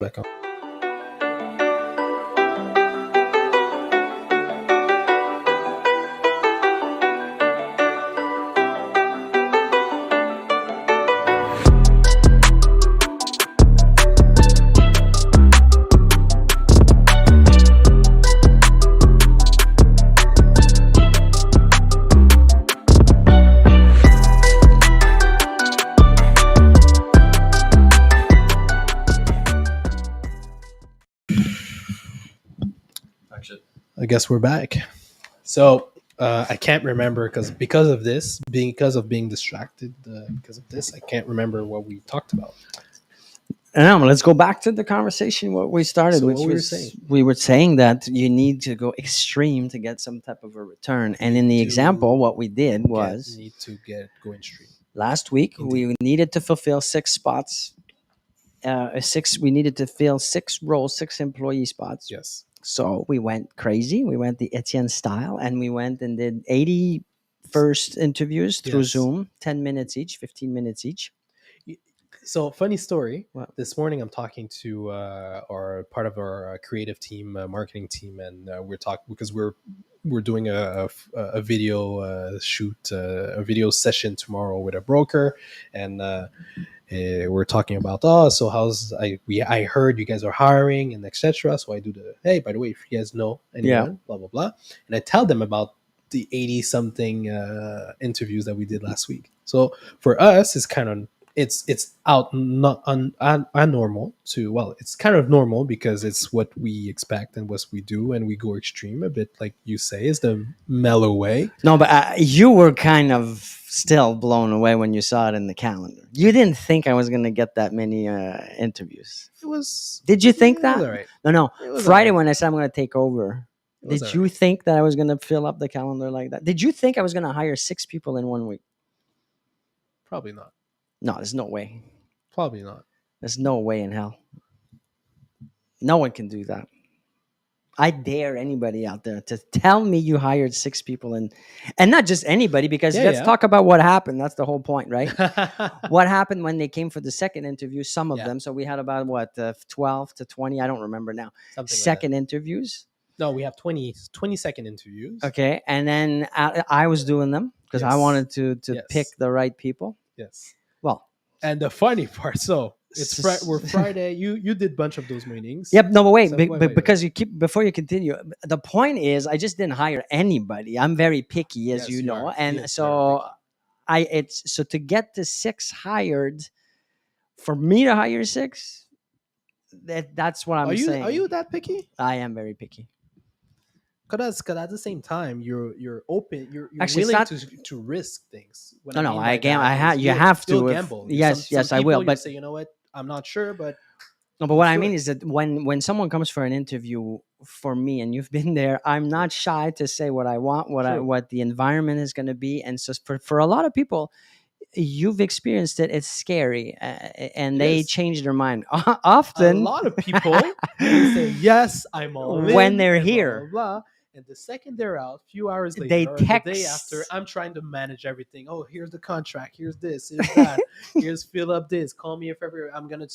Like, I guess we're back. So I can't remember because of this, being distracted. Because of this, I can't remember what we talked about. Let's go back to the conversation what we started, So which what we were was saying. we were saying that you need to go extreme to get some type of a return. And in the example, what we did was Need to get going stream. last week Indeed. we needed to fulfill 6 spots. We needed to fill 6 roles, 6 employee spots. Yes. So we went crazy. We went the Etienne style, and we went and did 80 first interviews through Yes. Zoom, 10 minutes each, 15 minutes each. So funny story. What? This morning I'm talking to our part of our creative team, marketing team, and we're talking because we're doing a video shoot, a video session tomorrow with a broker, and we're talking about so I heard you guys are hiring and etc. So I do hey, by the way, if you guys know anyone, blah blah blah, and I tell them about the 80 something interviews that we did last week. So for us, it's kind of it's out not unnormal to, well, it's kind of normal because it's what we expect and what we do, and we go extreme a bit, like you say, is the mellow way. No, but you were kind of still blown away when you saw it in the calendar. You didn't think I was going to get that many interviews. It was. Did you think It that? was all right. No. It was Friday all right. when I said I'm going to take over, It was did all you right. think that I was going to fill up the calendar like that? Did you think I was going to hire 6 people in 1 week? Probably not. No, there's no way. Probably not. There's no way in hell. No one can do that. I dare anybody out there to tell me you hired 6 people and not just anybody, because let's talk about what happened. That's the whole point, right? What happened when they came for the second interview? Some of them. So we had about 12 to 20. I don't remember now. Something Second like interviews. No, we have 20-second interviews. Okay, and then I was doing them because I wanted to pick the right people. Yes. Well, and the funny part, so we're Friday. You did a bunch of those meetings. Yep. No, but wait, So because you keep, before you continue, the point is I just didn't hire anybody. I'm very picky, as you know, and so so to get the 6 hired, for me to hire 6, that's what I'm saying. Are you that picky? I am very picky. Because at the same time, you're open. You're Actually, willing to risk things. You have to gamble. Yes, I will. But say, you know what, I'm not sure, but no. But what I mean is that when someone comes for an interview for me, and you've been there, I'm not shy to say what I want, what the environment is going to be, and so for a lot of people, you've experienced it. It's scary, and they change their mind often. A lot of people they say, yes, I'm all when in, they're and here. blah, blah, blah. And the second they're out, a few hours later, they or text. The day after, I'm trying to manage everything. Oh, here's the contract. Here's this. Here's that. Here's fill up this. Call me if ever. I'm gonna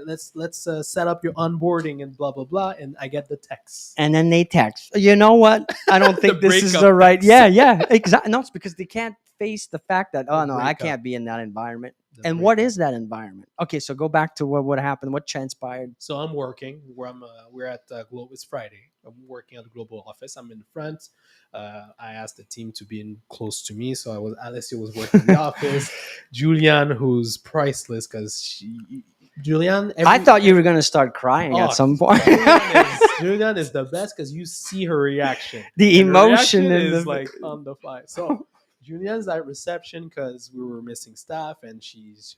let's set up your onboarding and blah blah blah. And I get the text. And then they text. You know what? I don't think this is the right. Yeah, exactly. No, it's because they can't face the fact that I can't be in that environment. And what is that environment? Okay, so go back to what happened. What transpired? So I'm working. We're at Global. It's Friday. I'm working at the global office. I'm in the front. I asked the team to be in close to me, so Alessio was working in the office. Julian, who's priceless, because Julian. I thought you were going to start crying at some point. Julian is the best because you see her reaction. The emotion is like on the fly. So Julian's at reception because we were missing staff, and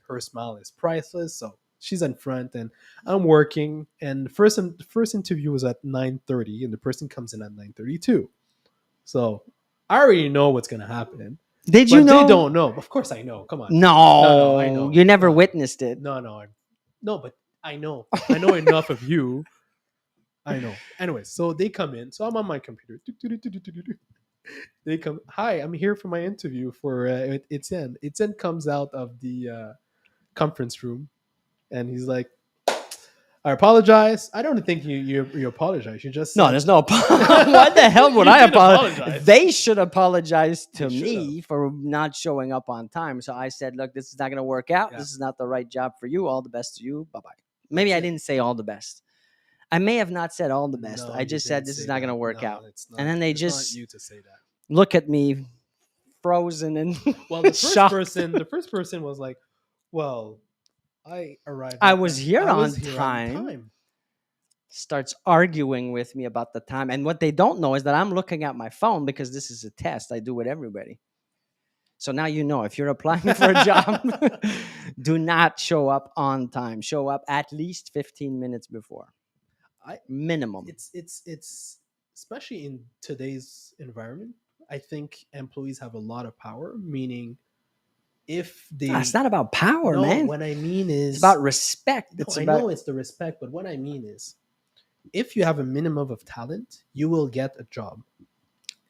her smile is priceless. So she's in front, and I'm working. And the first interview was at 9:30, and the person comes in at 9:32. So I already know what's gonna happen. Did you know? They don't know. Of course I know. Come on. No, I know. You never witnessed it. No, but I know. I know enough of you. I know. Anyways, so they come in. So I'm on my computer. They come. Hi, I'm here for my interview for Etienne. Etienne comes out of the conference room, and he's like, "All I apologize. I don't think you apologize. You just No, said there's no. What the hell would you I did apologize? apologize. They should apologize to They should have. me for not showing up on time. So I said, "Look, this is not going to work out. Yeah, This is not the right job for you. All the best to you. Bye bye." Maybe that's I it. didn't say all the best. I may have not said all the best. No, I you just said didn't this is say not going that. to work No, out. it's And not. then they It's not just you to say that. look at me, frozen and Well, the first shocked. person, the first person was like, "Well, I arrived I at was that. here I was on here on time. time." Starts arguing with me about the time. And what they don't know is that I'm looking at my phone because this is a test. I do with everybody. So now you know if you're applying for a job, do not show up on time. Show up at least 15 minutes before. I Minimum. it's especially in today's environment. I think employees have a lot of power. Meaning, if It's they not about power, no, man. what I mean It's about is respect. no, It's I about know it's the respect, but what I mean is, if you have a minimum of talent, you will get a job.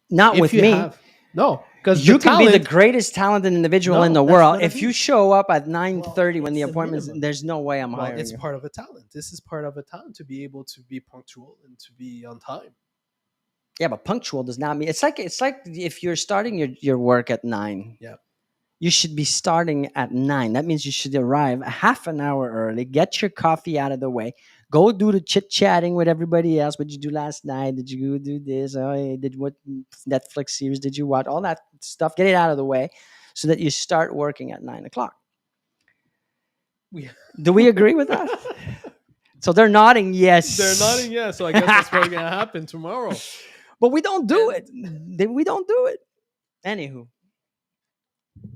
not If with you me. have no, because the You can be the talent, greatest talented individual in no, the that's world. what I If you mean. show up at Well, 9:30 when the it's a appointment's, minimum. there's no way I'm Well, hiring it's you. part of a talent. This is part of a talent to be able to be punctual and to be on time. Yeah, but punctual does not mean it's like if you're starting your work at 9. Yeah. You should be starting at 9. That means you should arrive a half an hour early, get your coffee out of the way, go do the chit chatting with everybody else. What did you do last night? Did you do this? Oh, hey, did what Netflix series did you watch? All that stuff. Get it out of the way so that you start working at 9 o'clock. We Do we agree with that? So they're nodding yes. They're nodding yes, so I guess that's what's gonna happen tomorrow. But we don't do And it. We don't do it. Anywho,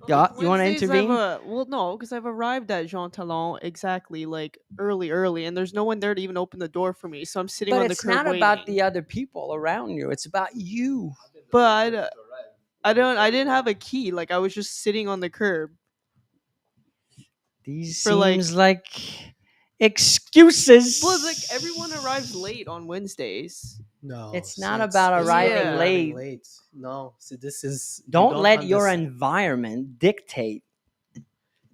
yeah, you want to Wednesdays I've intervene? well no, because I've arrived at Jean Talon exactly like early, and there's no one there to even open the door for me, so I'm sitting But on the it's curb not about waiting. the other people around you. It's about you. But I didn't have a key. Like I was just sitting on the curb These for seems like. like excuses. Well, like everyone arrives late on Wednesdays. no, It's see, not about it's not arriving Yeah. late. No, see, this is you Don't let your understand, environment dictate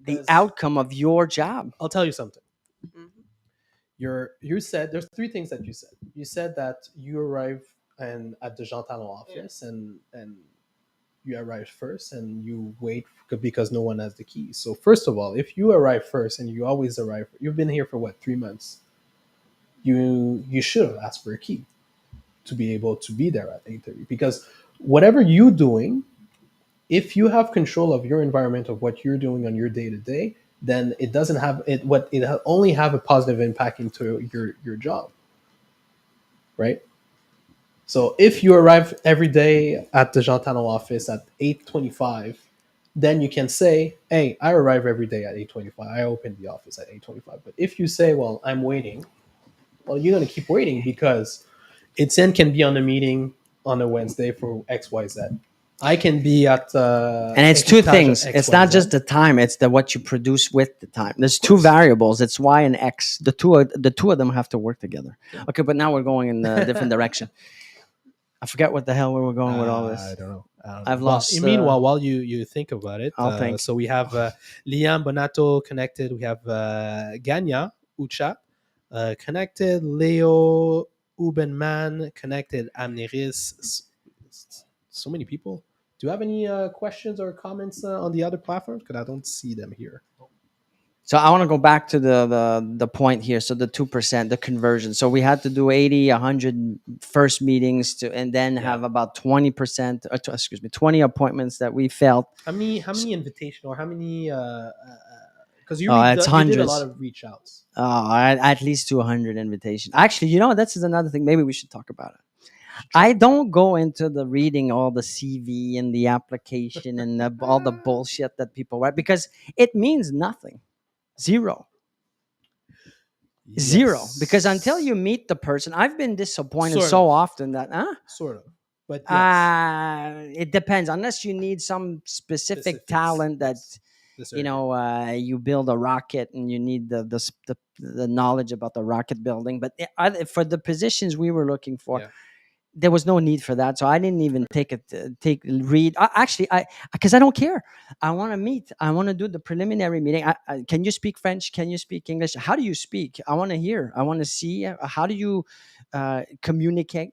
the 'cause outcome of your job. I'll tell you something. Mhm. You said there's three things that you said. You said that you arrive and at the Jean Talon office and you arrive first and you wait because no one has the keys. So first of all, if you arrive first and you always arrive, you've been here for what 3 months. You should have asked for a key to be able to be there at 8:30 because whatever you're doing, if you have control of your environment of what you're doing on your day to day, then it doesn't have it what it only have a positive impact into your job, right? So if you arrive every day at the Jean Talon office at 8:25, then you can say, "Hey, I arrive every day at 8:25. I open the office at 8:25." But if you say, "Well, I'm waiting," well, you're going to keep waiting because Etienne can be on a meeting on a Wednesday for XYZ. I can be at And it's two Heritage things. at It's not XYZ. just the time, it's the what you produce with the time. There's two variables. It's Y and X. The two of them have to work together. Okay, but now we're going in a different direction. I forget what the hell we were going with all this. I don't know. I've Well, lost. meanwhile, while you think about it, I'll think. so we have Liam Bonato connected. We have Ganya Ucha connected. Leo Ubenman connected. Amneris. So many people. Do you have any questions or comments on the other platforms? Because I don't see them here. So I want to go back to the point here. So the 2%, the conversion. So we had to do 80, 100 first meetings to, and then Yeah. have about 20%, excuse me, 20 appointments that we felt. How many invitation or how many? Because you It's you did a hundreds. lot of reach outs. At least 200 invitations. Actually, this is another thing. Maybe we should talk about it. I don't go into the reading all the CV and the application and all the bullshit that people write because it means nothing. Zero. Because until you meet the person, I've been disappointed Sort so of. often that Sort of, but yes, it depends. Unless you need some specific Specifics, talent that yes. This area. you build a rocket and you need the knowledge about the rocket building. But for the positions we were looking for, Yeah. there was no need for that, so I didn't even take read. Actually, I because I don't care. I want to meet. I want to do the preliminary meeting. Can you speak French? Can you speak English? How do you speak? I want to hear. I want to see. How do you communicate?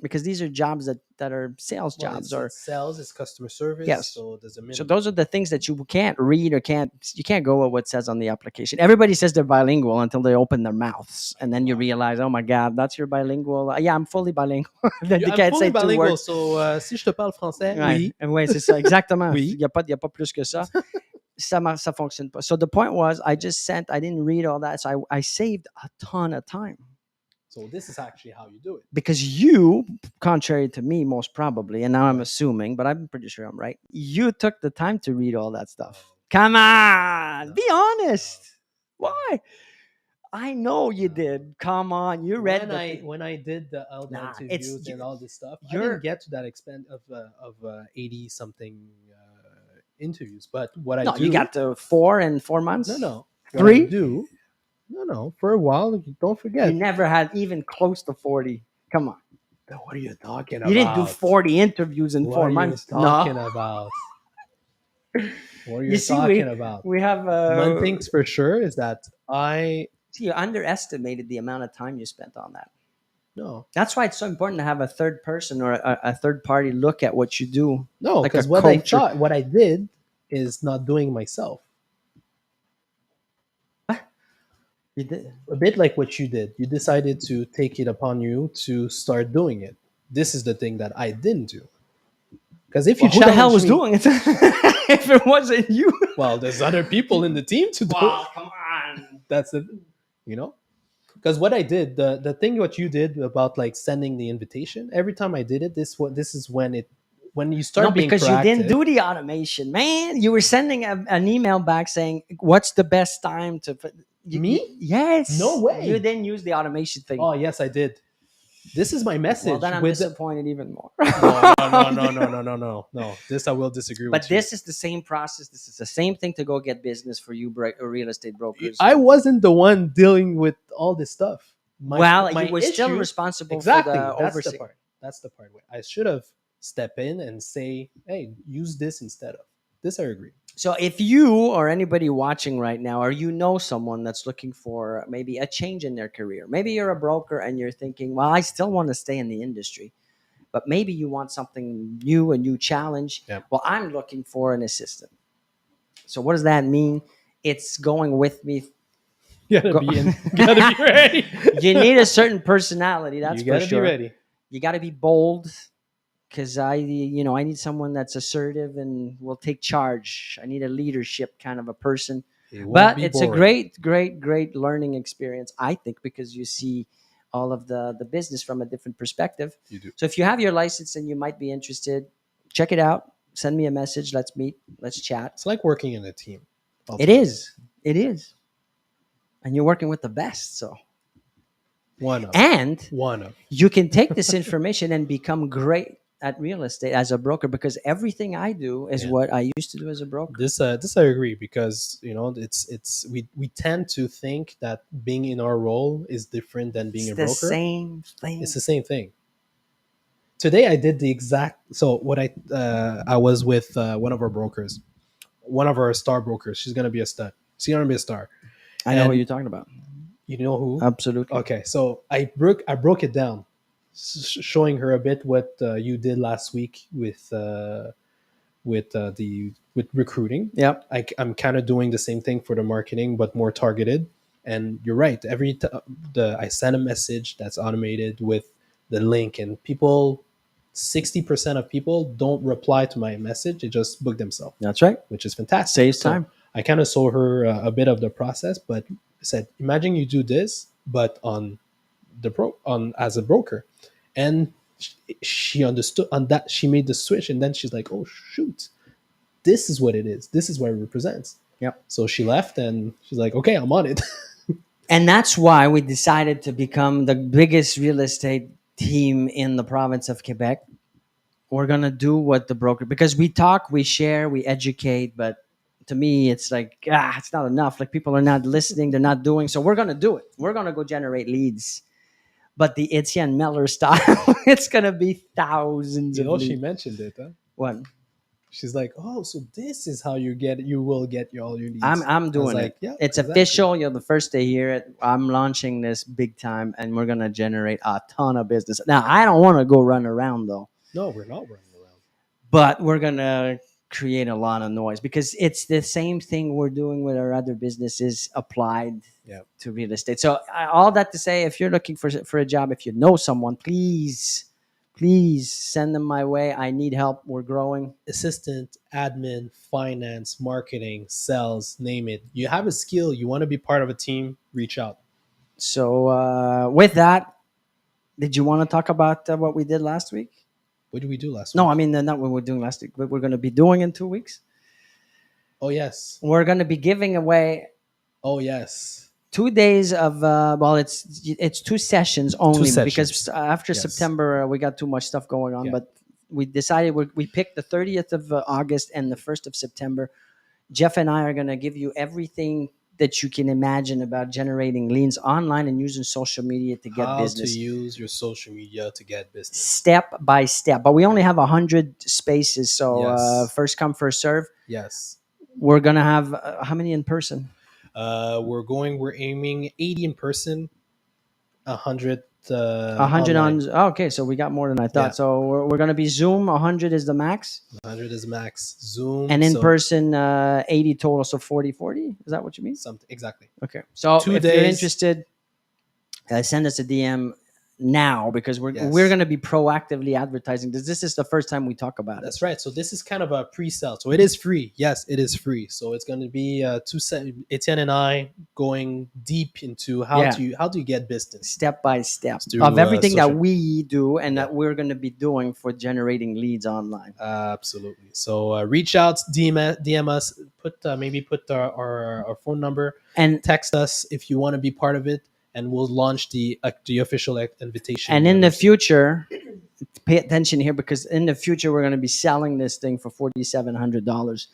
Because these are jobs that are sales Well, jobs, or it's sales, it's customer service, yes. so there's a So minimum. those are the things that you can't read or you can't go with what says on the application. Everybody says they're bilingual until they open their mouths, and then you realize, oh my god, that's your bilingual. Yeah, I'm fully bilingual. Then you I'm can't fully say two bilingual, words. so si je te parle français, Ouais, oui, ouais, c'est ça, exactement. oui. Il y a pas plus que ça. Ça fonctionne pas. So the point was, I didn't read all that, so I saved a ton of time. So this is actually how you do it. Because you, contrary to me, most probably, and now I'm Right. assuming, but I'm pretty sure I'm right, you took the time to read all that stuff. Come on, be honest. Why? I know you did. Come on, you read the thing. When I did the outbound Nah, it's interviews and all this stuff, I you're didn't get to that extent of 80 something interviews. But what I no, do, you got to 4 in 4 months. no, what I 3. do, no, for a while, don't You forget. never had even close to 40. Come on, What are you talking you didn't do about? 40 interviews in What 4 are you months. talking No, about? What are you you see, talking about? we have One thing's for sure is that see, you underestimated the amount of time you spent on that. no, That's why it's so important to have a third person or a third party look at what you do. no, Like a because what coach or- what I did is not doing myself. You did. A bit like what you did. You decided to take it upon you to start doing it. This is the thing that I didn't do. Because if you Well, who the hell challenge was me, doing it if it wasn't you? well, there's other people in the team to do Wow, it. come on. That's it, you know. Because what I did, the thing what you did about like sending the invitation, every time I did it, this is when you start No, being because you didn't proactive. do the automation, man. You were sending an email back saying, "What's the best time to?" Me? Yes. No way. You didn't use the automation thing. Oh yes, I did. This is my message. Well, then I'm with disappointed even more. no. This I will disagree But with this is the same process. This is the same thing to go get business for you, real estate you. brokers. I wasn't the one dealing with all this stuff. Well, My you were still issue- responsible exactly. for the That's oversight. the part. That's the part. I should have stepped in and say, "Hey, use this instead of this." I agree. So if you or anybody watching right now, or you know someone that's looking for maybe a change in their career, maybe you're a broker and you're thinking, well, I still want to stay in the industry, but maybe you want something new, a new challenge. Yep. Well, I'm looking for an assistant. So what does that mean? It's going with me. You gotta be in. Gotta be ready. You need a certain personality, that's you for gotta sure. be ready. You got to be bold, because I need someone that's assertive and will take charge. I need a leadership kind of a person. It won't But be it's boring. a great learning experience, I think, because you see all of the business from a different perspective. You do. So if you have your license and you might be interested, check it out. Send me a message. Let's meet. Let's chat. It's like working in a team. It is. It is. And you're working with the best. So One of. and One of. you can take this information and become great at real estate as a broker, because everything I do is Yeah. what I used to do as a broker. This I agree, because it's we tend to think that being in our role is different than being It's a the broker. same thing. It's the same thing. Today I did the exact. So what I was with one of our brokers, one of our star brokers. She's gonna be a stud. She's gonna be a star. I know And what you're talking about. You know who? Absolutely. Okay, so I broke it down, showing her a bit what you did last week with recruiting. Yep. I'm kind of doing the same thing for the marketing, but more targeted. And you're right. I send a message that's automated with the link, and 60% of people don't reply to my message. They just book themselves, That's right. which is fantastic. Saves So time. I kind of saw her a bit of the process, but I said, imagine you do this, but on as a broker, and she understood on that. She made the switch, and then she's like, "Oh shoot, this is what it is. This is what it represents." Yep. So she left, and she's like, "Okay, I'm on it." And that's why we decided to become the biggest real estate team in the province of Quebec. We're going to do what the broker, because we talk, we share, we educate, but to me, it's like, it's not enough. Like, people are not listening, they're not doing. So we're going to do it. We're going to go generate leads. but the Etienne Mellor style, it's gonna be thousands You of know, she leads. mentioned it. Huh? What? She's like, "Oh, so this is how you will get all your I'm leads." I'm I was doing like, it. "Yeah, It's exactly." official. You're the first to hear it. I'm launching this big time, and we're gonna generate a ton of business. Now, I don't want to go run around though, No, we're not running around. but we're gonna create a lot of noise because it's the same thing we're doing with our other businesses applied Yeah. to real estate. So all that to say, if you're looking for a job, if you know someone, please send them my way. I need help. We're growing. Assistant, admin, finance, marketing, sales, name it. You have a skill, you want to be part of a team, reach out. So with that, did you want to talk about what we did last week? What did we do last No, week? I mean not what we're doing last week. What we're going to be doing in 2 weeks. Oh, yes. We're going to be giving away Oh, yes. 2 days of well, it's 2 sessions only because sessions. after Yes. September we got too much stuff going on. Yeah. But we decided we picked the 30th of August and the 1st of September. Jeff and I are going to give you everything that you can imagine about generating leads online and using social media to get How business. to use your social media to get business. Step by step. But we only have 100 spaces. So Yes. first come, first serve. Yes. We're going to have how many in person? We're aiming 80 in person, 100 100 online. okay, so we got more than I thought. Yeah. So we're going to be Zoom. 100 is the max. 100 is max. Zoom. And in person, 80 total. So 40. Is that what you mean? Something exactly. Okay. So 2 if days. you're interested, send us a DM now because we're Yes. going to be proactively advertising this. This is the first time we talk about it. That's right. So this is kind of a pre-sale. So it is free. Yes, it is free. So it's going to be Etienne and I going deep into how do you get business step by step through, of everything that social- we do and that we're going to be doing for generating leads online. Absolutely. So reach out, DM us, maybe put our phone number, and text us if you want to be part of it, and we'll launch the official invitation. And in the future, pay attention here because in the future we're going to be selling this thing for $4,700.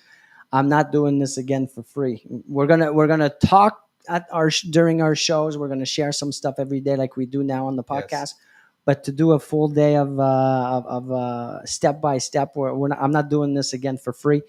I'm not doing this again for free. We're gonna talk at during our shows. We're gonna share some stuff every day like we do now on the podcast. Yes. But to do a full day of step by step, I'm not doing this again for free.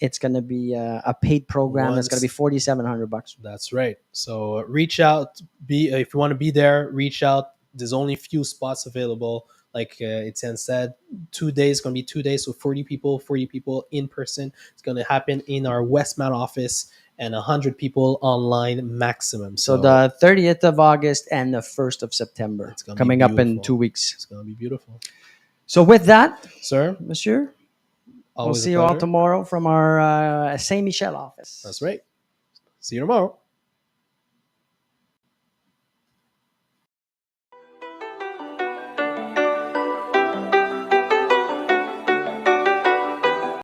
It's going to be a paid program. It's going to be $4,700. That's right. So reach out. If you want to be there, reach out. There's only a few spots available. Like Etienne said, 2 days, going to be 2 days. So 40 people in person. It's going to happen in our Westmount office and 100 people online maximum. So the 30th of August and the 1st of September. It's gonna coming be up in 2 weeks. It's going to be beautiful. So with that, sir, monsieur, we'll see you all tomorrow from our Saint Michel office. That's right. See you tomorrow.